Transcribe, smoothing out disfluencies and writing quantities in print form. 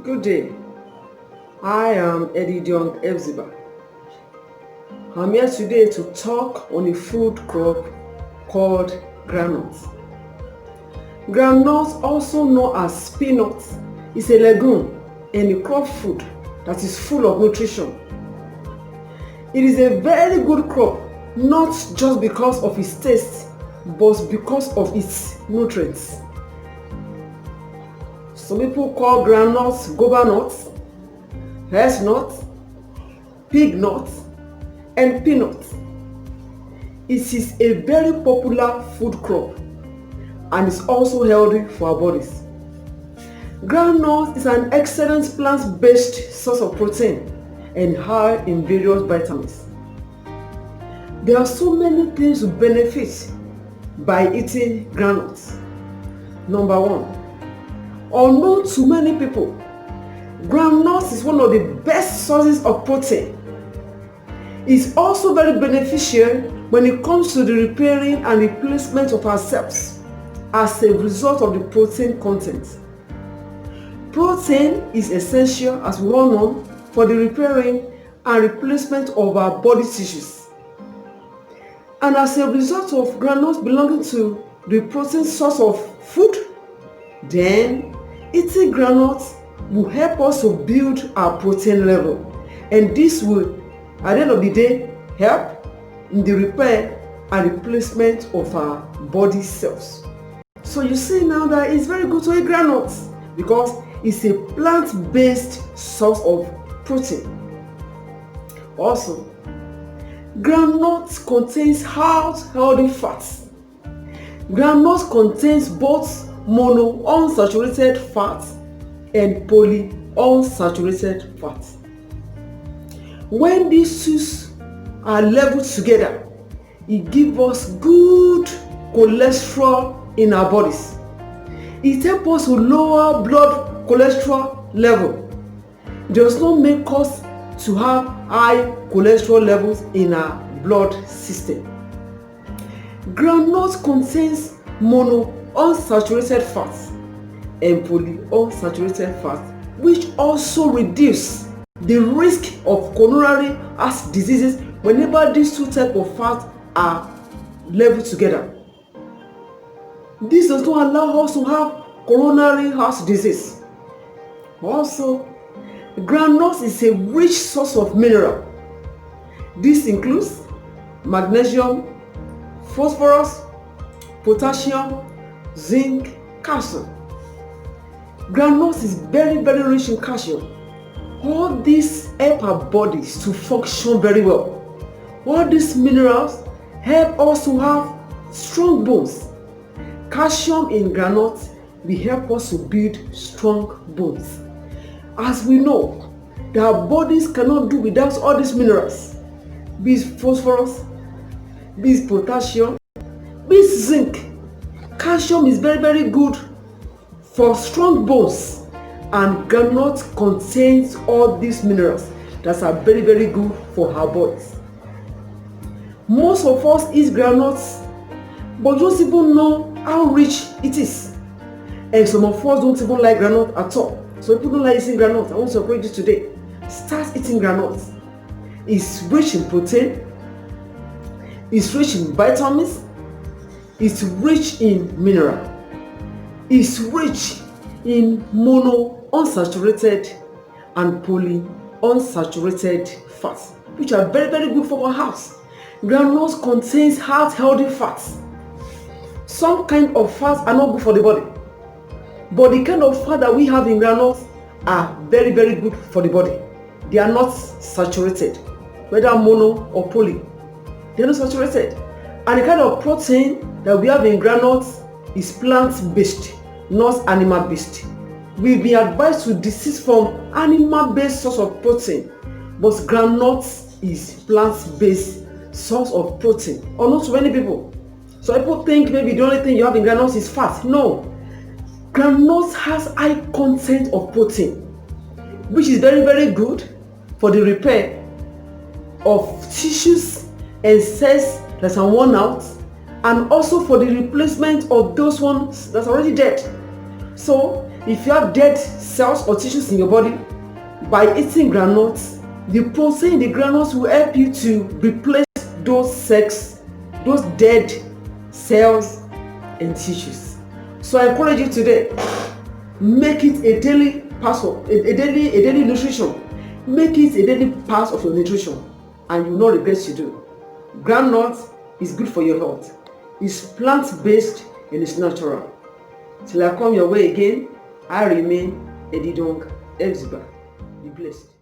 Good day. I am Eddie Diong Ebziba. I'm here today to talk on a food crop called groundnuts. Groundnuts, also known as peanuts, is a legume and a crop food that is full of nutrition. It is a very good crop, not just because of its taste, but because of its nutrients. Some people call groundnuts goba nuts, hares nuts, pig nuts, and peanuts. It is a very popular food crop and is also healthy for our bodies. Groundnut is an excellent plant-based source of protein and high in various vitamins. There are so many things to benefit by eating groundnuts. Number one, unknown to many people, groundnuts is one of the best sources of protein. It's also very beneficial when it comes to the repairing and replacement of our cells as a result of the protein content. Protein is essential, as we all know, for the repairing and replacement of our body tissues. And as a result of groundnuts belonging to the protein source of food, then eating groundnuts will help us to build our protein level, and this will, at the end of the day, help in the repair and replacement of our body cells. So you see now that it's very good to eat groundnuts because it's a plant-based source of protein. Also, groundnuts contains healthy fats. Groundnuts contains both monounsaturated fats and polyunsaturated fats. When these two are leveled together, it gives us good cholesterol in our bodies. It helps us to lower blood cholesterol level. It does not make us to have high cholesterol levels in our blood system. Groundnuts contains monounsaturated fats and polyunsaturated fats, which also reduce the risk of coronary heart diseases whenever these two types of fats are leveled together. This does not allow us to have coronary heart disease. Also, groundnuts is a rich source of mineral. This includes magnesium, phosphorus, potassium, zinc, calcium. Groundnuts is very rich in calcium. All these help our bodies to function very well. All these minerals help us to have strong bones. Calcium in groundnuts will help us to build strong bones. As we know, that our bodies cannot do without all these minerals, be it phosphorus, be it potassium, be it zinc. Calcium is very good for strong bones, and groundnut contains all these minerals that are very good for our bodies. Most of us eat groundnuts, but don't even know how rich it is. And some of us don't even like groundnut at all. So people don't like eating groundnuts. I want to encourage you today. Start eating groundnuts. It's rich in protein. It's rich in vitamins. It's rich in mineral. It's rich in monounsaturated and polyunsaturated fats, which are very good for our health. Groundnuts contains healthy fats. Some kind of fats are not good for the body, but the kind of fat that we have in groundnuts are very good for the body. They are not saturated, whether mono or poly. They are not saturated. And the kind of protein that we have in groundnuts is plant-based, not animal-based. We've been advised to desist from animal-based source of protein, but groundnuts is plant-based source of protein. Or not to many people. So people think maybe the only thing you have in groundnuts is fat. No. Groundnuts has high content of protein, which is very good for the repair of tissues and cells that are worn out, and also for the replacement of those ones that are already dead. So if you have dead cells or tissues in your body, by eating groundnuts, the protein in the groundnuts will help you to replace those dead cells and tissues. So I encourage you today, make it a daily part of a daily nutrition. Make it a daily part of your nutrition, and you will not regret to do. Groundnut is good for your health. It's plant-based and it's natural. Till I come your way again, I remain Edidong Elzba. Be blessed.